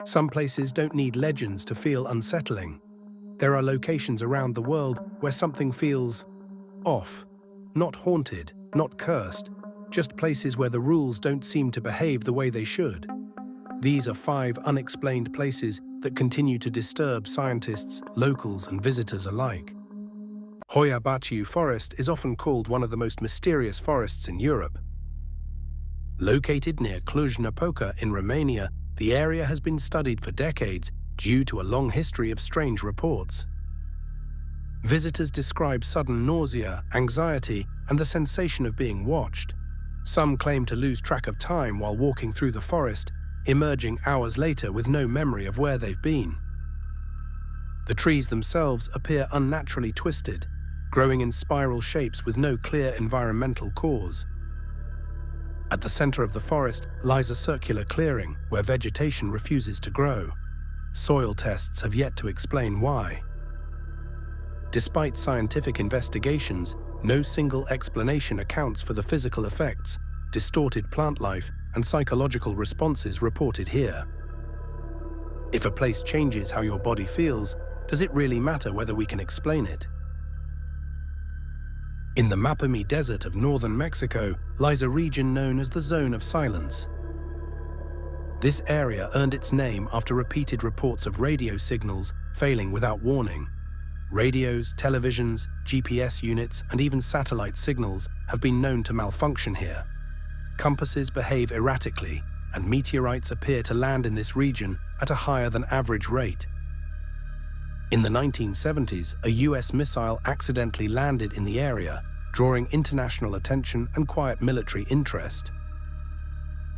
Some places don't need legends to feel unsettling. There are locations around the world where something feels off. Not haunted, not cursed, just places where the rules don't seem to behave the way they should. These are 5 unexplained places that continue to disturb scientists, locals, and visitors alike. Hoia Baciu forest is often called one of the most mysterious forests in Europe. Located near Cluj-Napoca in Romania, the area has been studied for decades due to a long history of strange reports. Visitors describe sudden nausea, anxiety, and the sensation of being watched. Some claim to lose track of time while walking through the forest, emerging hours later with no memory of where they've been. The trees themselves appear unnaturally twisted, growing in spiral shapes with no clear environmental cause. At the center of the forest lies a circular clearing where vegetation refuses to grow. Soil tests have yet to explain why. Despite scientific investigations, no single explanation accounts for the physical effects, distorted plant life, and psychological responses reported here. If a place changes how your body feels, does it really matter whether we can explain it? In the Mapimi Desert of northern Mexico lies a region known as the Zone of Silence. This area earned its name after repeated reports of radio signals failing without warning. Radios, televisions, GPS units, and even satellite signals have been known to malfunction here. Compasses behave erratically, and meteorites appear to land in this region at a higher than average rate. In the 1970s, a US missile accidentally landed in the area, drawing international attention and quiet military interest.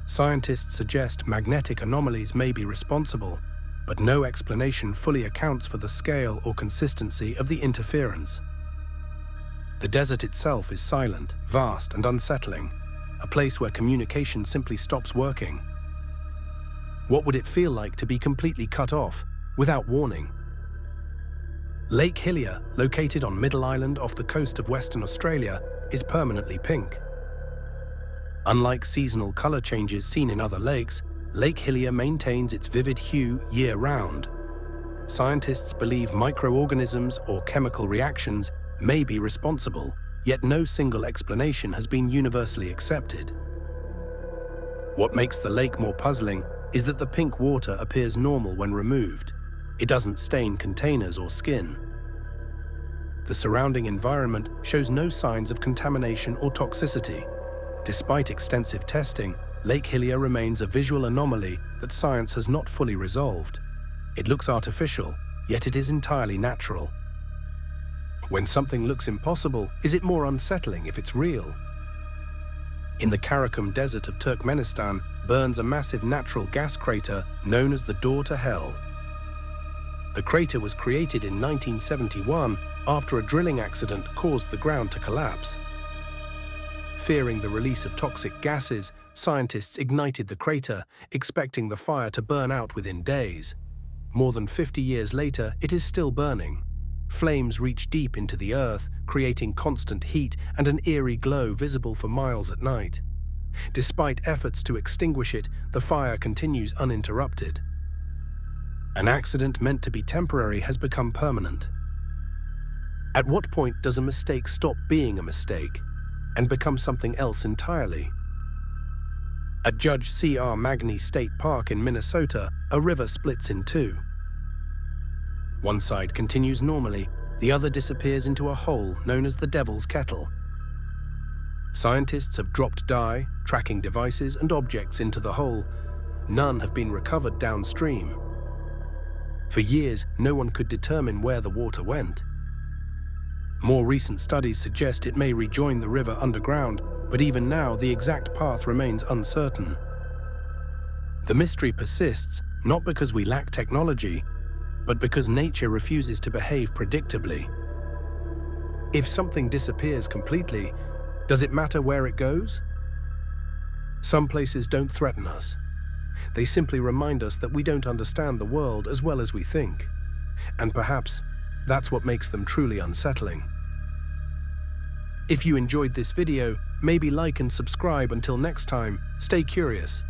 Scientists suggest magnetic anomalies may be responsible, but no explanation fully accounts for the scale or consistency of the interference. The desert itself is silent, vast, and unsettling, a place where communication simply stops working. What would it feel like to be completely cut off, without warning? Lake Hillier, located on Middle Island off the coast of Western Australia, is permanently pink. Unlike seasonal color changes seen in other lakes, Lake Hillier maintains its vivid hue year-round. Scientists believe microorganisms or chemical reactions may be responsible, yet no single explanation has been universally accepted. What makes the lake more puzzling is that the pink water appears normal when removed. It doesn't stain containers or skin. The surrounding environment shows no signs of contamination or toxicity. Despite extensive testing, Lake Hillier remains a visual anomaly that science has not fully resolved. It looks artificial, yet it is entirely natural. When something looks impossible, is it more unsettling if it's real? In the Karakum Desert of Turkmenistan burns a massive natural gas crater known as the Door to Hell. The crater was created in 1971 after a drilling accident caused the ground to collapse. Fearing the release of toxic gases, scientists ignited the crater, expecting the fire to burn out within days. More than 50 years later, it is still burning. Flames reach deep into the earth, creating constant heat and an eerie glow visible for miles at night. Despite efforts to extinguish it, the fire continues uninterrupted. An accident meant to be temporary has become permanent. At what point does a mistake stop being a mistake and become something else entirely? At Judge C.R. Magny State Park in Minnesota, a river splits in two. One side continues normally, the other disappears into a hole known as the Devil's Kettle. Scientists have dropped dye, tracking devices, and objects into the hole. None have been recovered downstream. For years, no one could determine where the water went. More recent studies suggest it may rejoin the river underground, but even now the exact path remains uncertain. The mystery persists, not because we lack technology, but because nature refuses to behave predictably. If something disappears completely, does it matter where it goes? Some places don't threaten us. They simply remind us that we don't understand the world as well as we think. And perhaps that's what makes them truly unsettling. If you enjoyed this video, maybe like and subscribe. Until next time, stay curious.